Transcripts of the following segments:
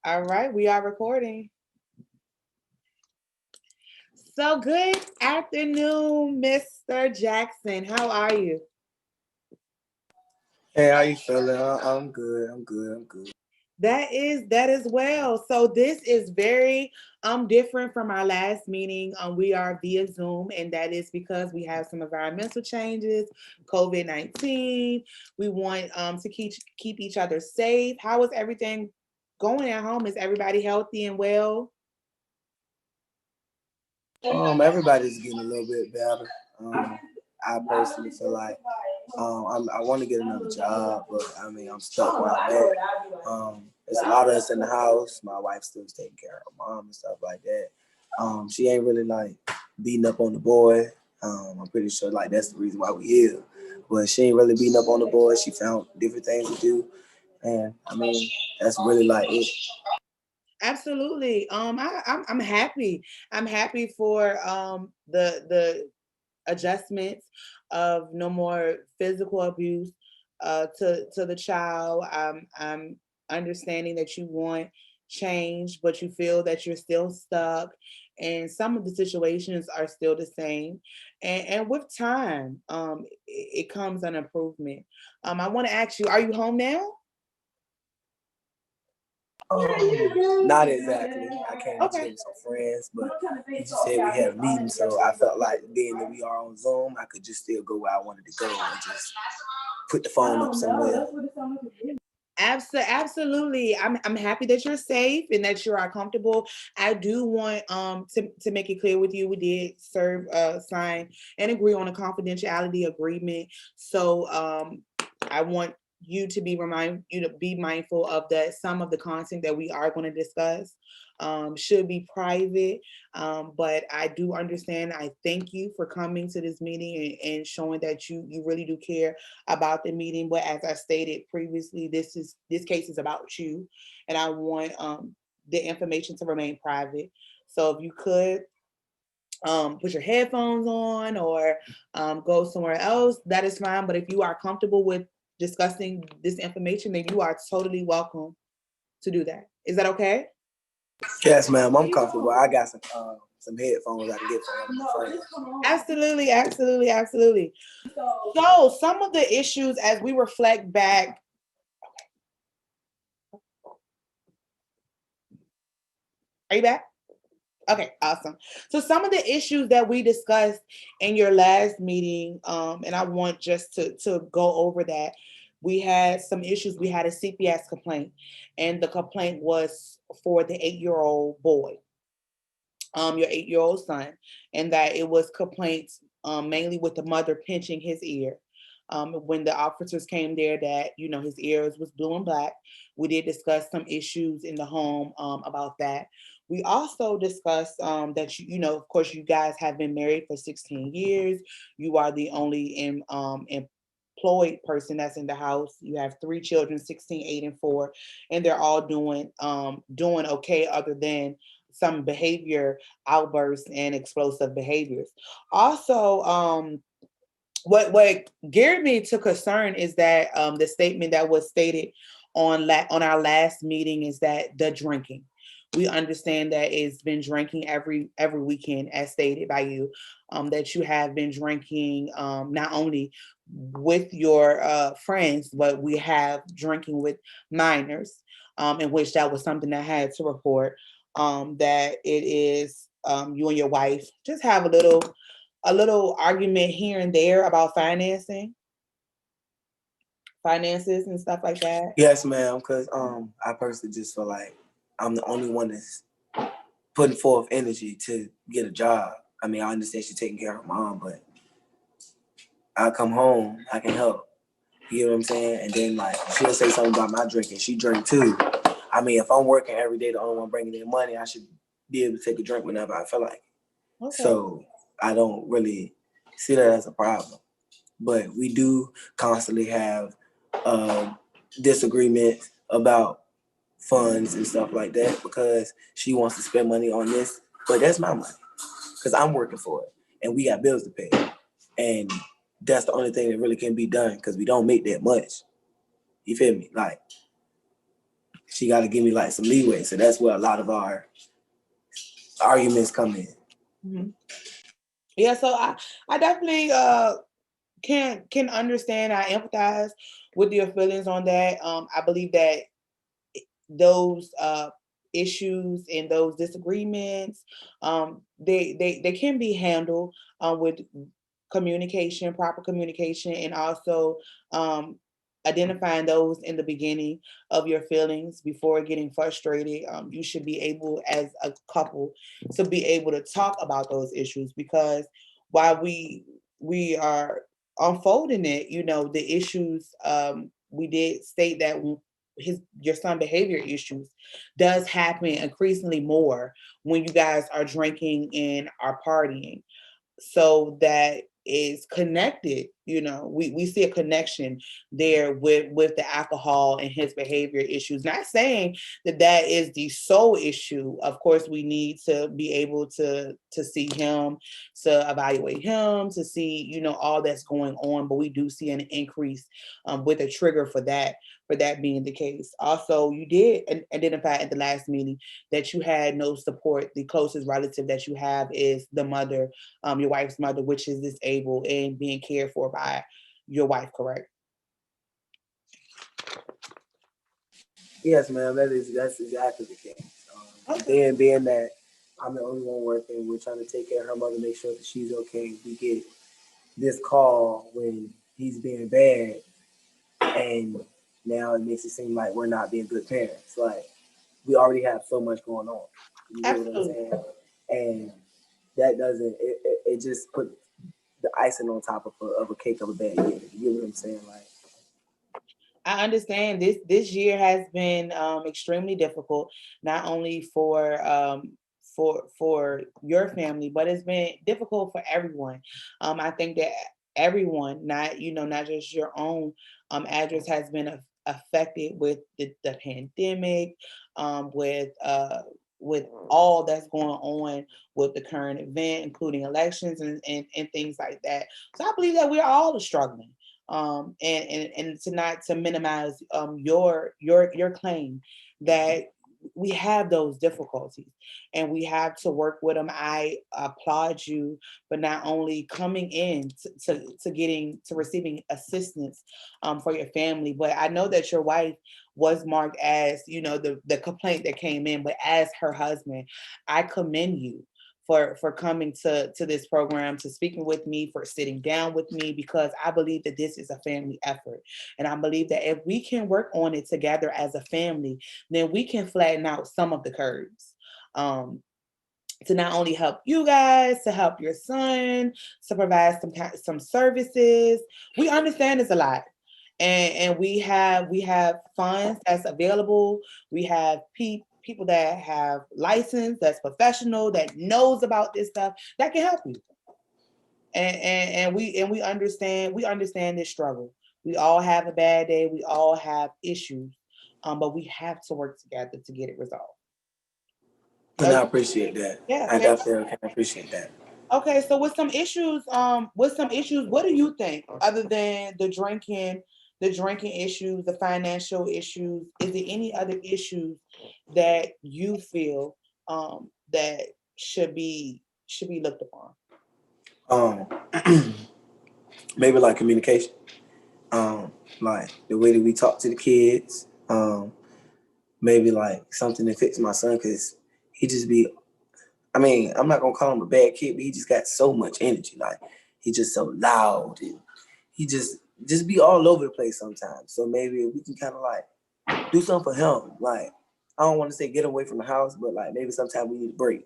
All right, we are recording. So good afternoon, Mr. Jackson. How are you? Hey, how you feeling? I'm good. I'm good. I'm good. That is well. So this is very different from our last meeting. We are via Zoom, and that is because we have some environmental changes, COVID-19. We want to keep each other safe. How is everything going at home? Is everybody healthy and well? Everybody's getting a little bit better. I personally feel like I want to get another job, but I mean, I'm stuck where I'm at. There's a lot of us in the house. My wife still's taking care of her mom and stuff like that. She ain't really like beating up on the boy. I'm pretty sure like that's the reason why we here. But she ain't really beating up on the boy. She found different things to do, and I mean, that's really like it. Absolutely. I'm happy. I'm happy for the adjustments of no more physical abuse to the child. I'm understanding that you want change, but you feel that you're still stuck, and some of the situations are still the same. And with time, it comes an improvement. I want to ask you, are you home now? Not exactly. I came to chill Okay. with some friends, but you just said we had a meeting, so I felt like being that we are on Zoom, I could just still go where I wanted to go and just put the phone up somewhere. Absolutely. I'm happy that you're safe and that you are comfortable. I do want to make it clear with you, we did serve sign and agree on a confidentiality agreement. So I want you to be mindful of that some of the content that we are going to discuss should be private. But I do understand. I thank you for coming to this meeting and showing that you really do care about the meeting. But as I stated previously, this case is about you, and I want the information to remain private. So if you could put your headphones on or go somewhere else, that is fine. But if you are comfortable with discussing this information, then you are totally welcome to do that. Is that okay? Yes, ma'am, I'm comfortable. I got some headphones I can get from my friends. Absolutely, absolutely, absolutely. So some of the issues as we reflect back. Are you back? Okay, awesome. So some of the issues that we discussed in your last meeting, and I want just to go over that. We had some issues. We had a CPS complaint, and the complaint was for the 8-year-old boy, your 8-year-old son, and that it was complaints mainly with the mother pinching his ear. When the officers came there, that his ears was blue and black. We did discuss some issues in the home about that. We also discussed that of course, you guys have been married for 16 years. You are the only employed person that's in the house. You have 3 children, 16, 8, and 4, and they're all doing okay, other than some behavior outbursts and explosive behaviors. Also, what geared me to concern is that the statement that was stated on our last meeting is that the drinking. We understand that it's been drinking every weekend, as stated by you, that you have been drinking not only with your friends, but we have drinking with minors, in which that was something I had to report. That it is you and your wife just have a little argument here and there about finances and stuff like that. Yes, ma'am, because I personally just feel like I'm the only one that's putting forth energy to get a job. I mean, I understand she's taking care of her mom, but I come home, I can help. You know what I'm saying? And then like she'll say something about my drinking. She drink too. I mean, if I'm working every day, the only one bringing in money, I should be able to take a drink whenever I feel like it. Okay. So I don't really see that as a problem. But we do constantly have uh, disagreements about funds and stuff like that because she wants to spend money on this, but that's my money because I'm working for it and we got bills to pay. And that's the only thing that really can be done because we don't make that much. You feel me? Like she got to give me like some leeway. So that's where a lot of our arguments come in. Mhm. Yeah, so I definitely can understand. I empathize with your feelings on that. I believe that those issues and those disagreements, they can be handled with communication, proper communication, and also um, identifying those in the beginning of your feelings before getting frustrated. You should be able, as a couple, to be able to talk about those issues, because while we are unfolding it, the issues, we did state that your son behavior issues does happen increasingly more when you guys are drinking and are partying. So that is connected. We see a connection there with the alcohol and his behavior issues. Not saying that is the sole issue. Of course, we need to be able to see him, to evaluate him, to see all that's going on, but we do see an increase with a trigger for that being the case. Also, you did identify at the last meeting that you had no support. The closest relative that you have is the mother, your wife's mother, which is disabled and being cared for by your wife, correct? Yes, ma'am. That's exactly the case. Okay. Being that I'm the only one working, we're trying to take care of her mother, make sure that she's okay. We get this call when he's being bad, and now it makes it seem like we're not being good parents. Like we already have so much going on. You get what I'm Absolutely. saying? And that doesn't. It just put the icing on top of a cake of a bad year. You get what I'm saying? Like I understand this year has been extremely difficult, not only for your family, but it's been difficult for everyone. I think that everyone, not just your own address, has been affected with the pandemic, with all that's going on with the current event, including elections and things like that. So I believe that we're all struggling, and to not to minimize your claim that we have those difficulties and we have to work with them. I applaud you for not only coming in to getting to receiving assistance for your family, but I know that your wife was marked as the complaint that came in, but as her husband, I commend you for coming to this program, to speaking with me, for sitting down with me, because I believe that this is a family effort. And I believe that if we can work on it together as a family, then we can flatten out some of the curves. Um, to not only help you guys, to help your son, to provide some services. We understand it's a lot. And we have funds that's available. We have people that have license, that's professional, that knows about this stuff, that can help you. And we understand this struggle. We all have a bad day. We all have issues, but we have to work together to get it resolved. and I appreciate that. Yeah, I fair. definitely can appreciate that. Okay, so with some issues, what do you think, other than the drinking issues, the financial issues? Is there any other issues that you feel that should be looked upon? Um, maybe like communication. Um, like the way that we talk to the kids. Maybe like something to fix my son because he just be. I mean, I'm not gonna call him a bad kid, but he just got so much energy. Like he just so loud and he just be all over the place sometimes. So maybe we can kind of like do something for him. Like I don't want to say get away from the house, but like maybe sometimes we need a break.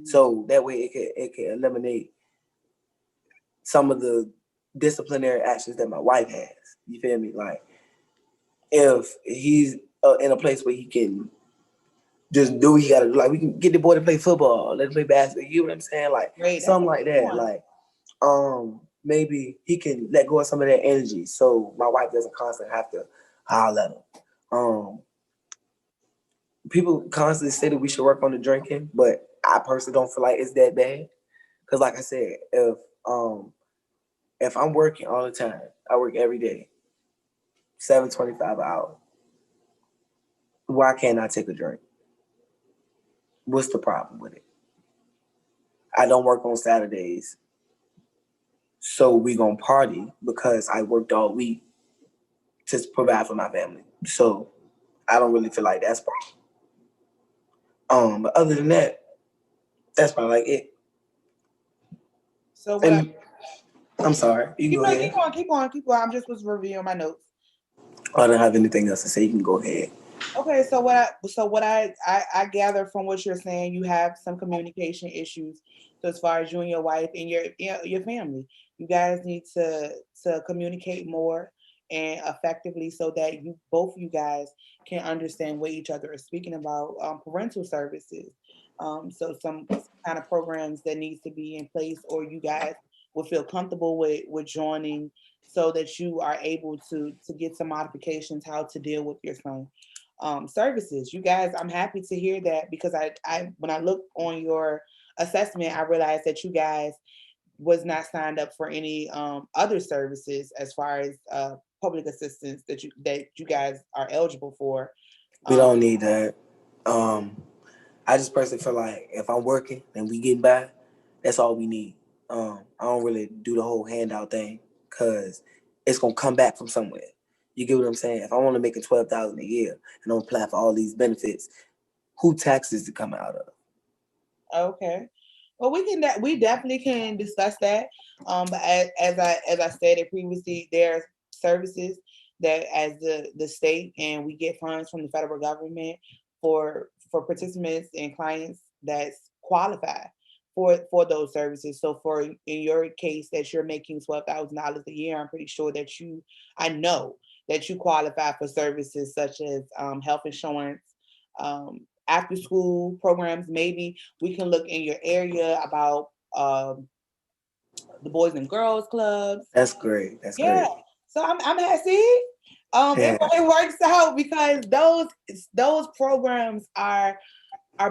So that way it can eliminate some of the disciplinary actions that my wife has. You feel me? Like if he's in a place where he can just do what he gotta do, like we can get the boy to play football, let him play basketball. You know what I'm saying? Like Great, that's something a like good that. one. Like maybe he can let go of some of that energy, so my wife doesn't constantly have to holler at him. Um, People constantly say that we should work on the drinking, but I personally don't feel like it's that bad. Cause like I said, um if I'm working all the time, I work every day, 7.25 an hour. Why can't I take a drink? What's the problem with it? I don't work on Saturdays, so we gonna party because I worked all week to provide for my family. So I don't really feel like that's a problem. But other than that, that's probably like it. So what I And I'm sorry, you keep go on, ahead. keep on, keep on, keep on. I'm just was reviewing my notes. I don't have anything else to say. You can go ahead. Okay, so what I gather from what you're saying, you have some communication issues. So as far as you and your wife and your family, you guys need to communicate more and effectively so that you both you guys can understand what each other is speaking about. Parental services, so some kind of programs that needs to be in place, or you guys will feel comfortable with joining, so that you are able to get some modifications how to deal with your son services. You guys, I'm happy to hear that because I when I looked on your assessment, I realized that you guys was not signed up for any other services as far as public assistance that you guys are eligible for. We Um, don't need that. Um, I just personally feel like if I'm working and we getting by, that's all we need. I don't really do the whole handout thing because it's gonna come back from somewhere. You get what I'm saying? If I want to make 12,000 a year and I'm applying for all these benefits, who taxes to come out of? okay. Well, we definitely can discuss that. But as I stated previously, there are services that as the state and we get funds from the federal government for participants and clients that's qualified for those services. So for in your case that you're making $12,000 a year, I'm pretty sure that I know that you qualify for services such as health insurance, after school programs. Maybe we can look in your area about the Boys and Girls Clubs. That's great. That's Yeah. great. So I'm happy. Yeah. It works out because those programs are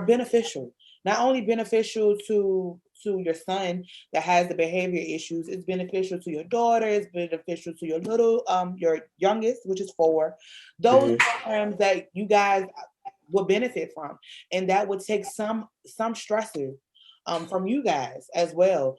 beneficial. Not only beneficial to your son that has the behavior issues, it's beneficial to your daughter, it's beneficial to your youngest, which is 4. Those Hmm. programs that you guys will benefit from, and that would take some stressors from you guys as well.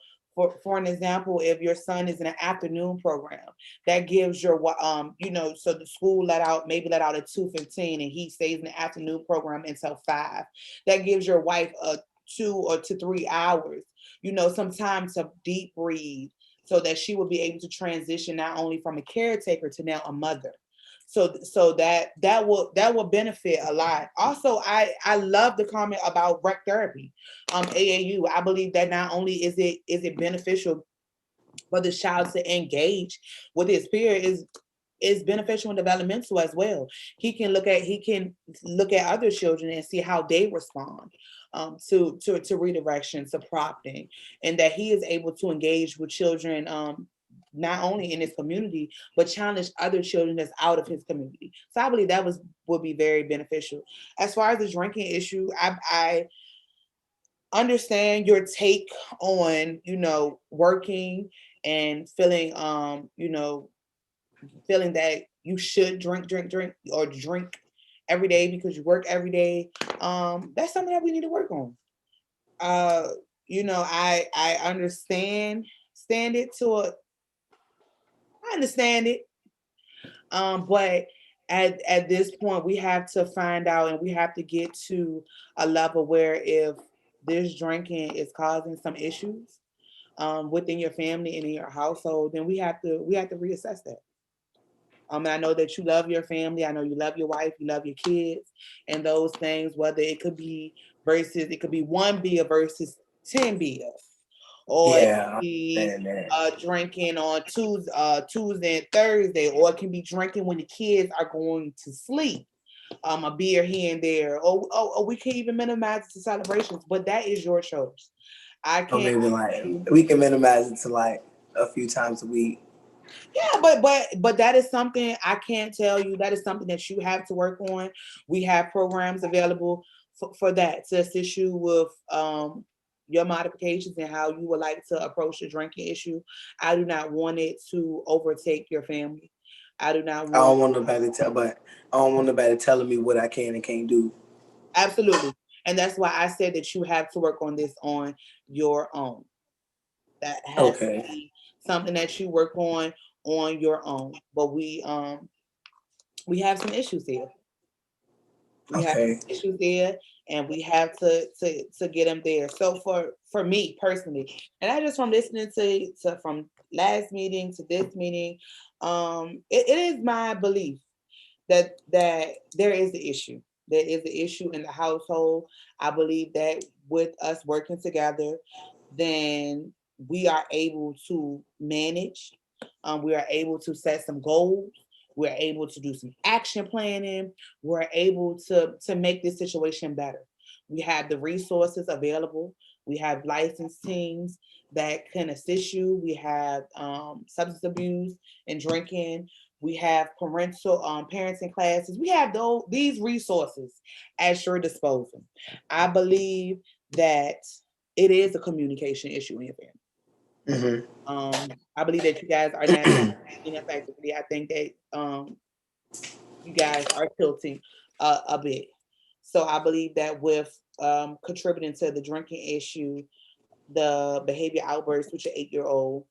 For an example, if your son is in an afternoon program, that gives so the school let out at 2:15, and he stays in the afternoon program until 5. That gives your wife a 2 or 3 hours, some time to deep breathe, so that she will be able to transition not only from a caretaker to now a mother. So that will benefit a lot. Also, I love the comment about rec therapy, AAU. I believe that not only is it beneficial for the child to engage with his peer, is beneficial and developmental as well. He can look at other children and see how they respond to redirection, to prompting, and that he is able to engage with children, not only in his community but challenge other children that's out of his community. So I believe that would be very beneficial. As far as the drinking issue, I understand your take on working and feeling that you should drink or drink every day because you work every day. That's something that we need to work on. uh I stand it to a I understand it. But at this point we have to find out, and we have to get to a level where if this drinking is causing some issues within your family and in your household, then we have to reassess that. And I know that you love your family. I know you love your wife, you love your kids, and those things. Whether it could be one beer versus 10 beers, or it Yeah, could I be understand that. drinking on Tuesday and Thursday, or it can be drinking when the kids are going to sleep. A beer here and there, or we can even minimize the celebrations, but that is your choice. I Or can't maybe tell like you. we can minimize it to like a few times a week. Yeah, but that is something I can't tell you. That is something that you have to work on. We have programs available for that to assist you with your modifications and how you would like to approach the drinking issue. I do not want it to overtake your family. I do not I don't want. want nobody to tell, but I don't want nobody telling me what I can and can't do. Absolutely. And that's why I said that you have to work on this on your own. That has to Okay. be something that you work on your own. But we have some issues here. We have Okay. issues there, and we have to get them there. So for me personally, and I just from listening to from last meeting to this meeting, it is my belief that there is the issue. There is the issue in the household. I believe that with us working together, then we are able to manage. We are able to set some goals. We're able to do some action planning. We're able to make this situation better. We have the resources available. We have licensed teams that can assist you. We have substance abuse and drinking. We have parental parenting classes. We have these resources at your disposal. I believe that it is a communication issue in your family. Mm-hmm. I believe that you guys are not communicating effectively. I think that you guys are tilting a bit. So I believe that with contributing to the drinking issue, the behavior outbursts with your 8-year old,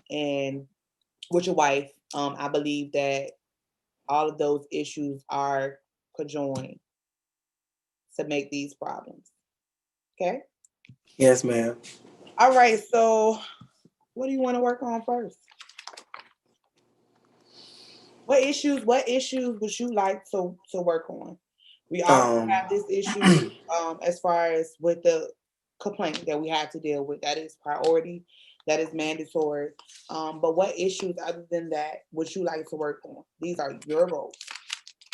and with your wife, I believe that all of those issues are conjoined to make these problems. Okay. Yes, ma'am. All right. So, what do you want to work on first? What issues would you like to work on? We already Um, have this issue as far as with the complaint that we have to deal with. That is priority. That is mandatory. But what issues other than that would you like to work on? These are your goals.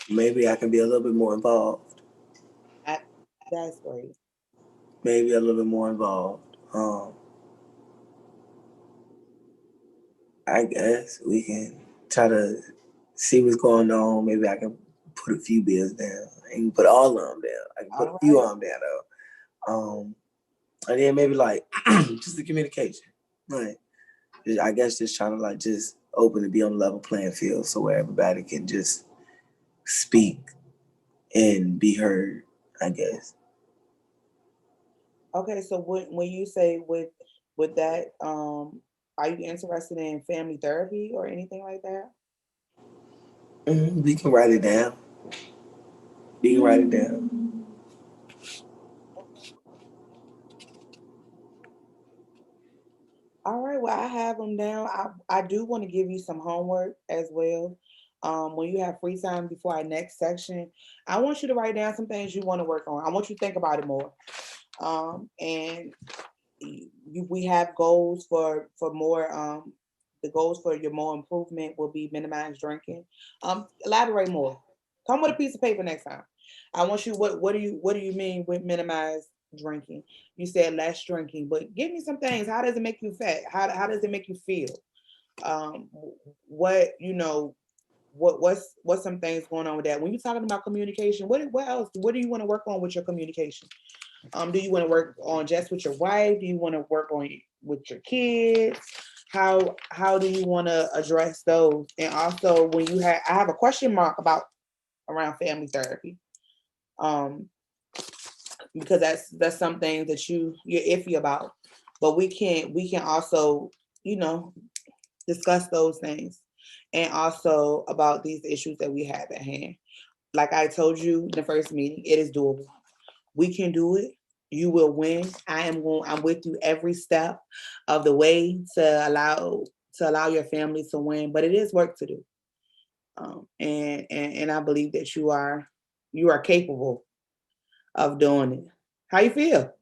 maybe I can be a little bit more involved. I, that's great. Maybe a little bit more involved. I guess we can try to see what's going on. Maybe I can put a few bills down. I can put all of them down. I can put a All few right. of them down though. And then maybe like just the communication. Like I guess just trying to like just open to be on a level playing field so where everybody can just speak and be heard. I guess. Okay, so when you say with that, are you interested in family therapy or anything like that? We can write it down. We can write it down. Okay. All right, well, I have them down. I do want to give you some homework as well. When you have free time before our next section, I want you to write down some things you want to work on. I want you to think about it more. And we have goals for more. The goals for your more improvement will be minimize drinking. Elaborate more. Come with a piece of paper next time. I want you. What do you mean with minimize drinking? You said less drinking, but give me some things. How does it make you feel? How does it make you feel? Um, what you know? What's some things going on with that? When you're talking about communication, what else? What do you want to work on with your communication? Do you want to work on just with your wife? Do you want to work on with your kids? How do you want to address those? And also, when I have a question mark about around family therapy, um, because that's something that you're iffy about. But we can also you know discuss those things, and also about these issues that we have at hand. Like I told you in the first meeting, it is doable. We can do it. You will win. I'm with you every step of the way to allow your family to win. But it is work to do. And I believe that you are capable of doing it. How you feel?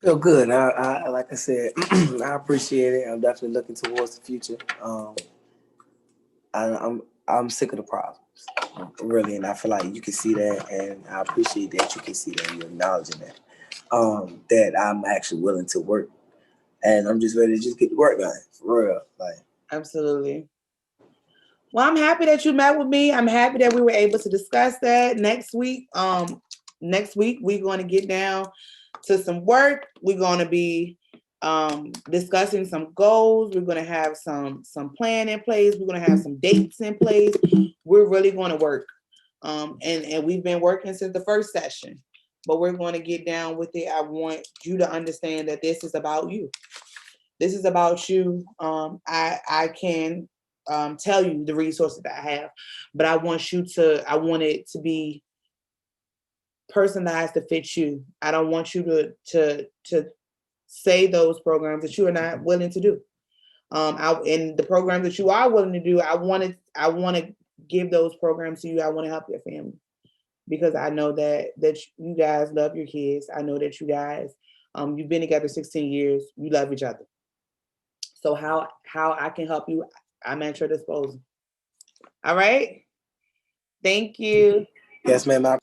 Feel good. I like I said, I appreciate it. I'm definitely looking towards the future. I'm sick of the problems, really, and I feel like you can see that, and I appreciate that you can see that. You're acknowledging that. That I'm actually willing to work, and I'm just ready to just get the work done for real. Like, Absolutely. Well, I'm happy that you met with me. I'm happy that we were able to discuss that next week. Next week we're going to get down to some work. We're going to be discussing some goals. We're going to have some plan in place. We're going to have some dates in place. We're really going to work. And we've been working since the first session, but we're going to get down with it. I want you to understand that this is about you. This is about you. I can tell you the resources that I have, but I want it to be personalized to fit you. I don't want you to say those programs that you are not willing to do. And the programs that you are willing to do, I want to give those programs to you. I want to help your family because I know that you guys love your kids. I know that you guys, you've been together 16 years. You love each other. So how I can help you, I'm at your disposal. All right. Thank you. Yes, ma'am. I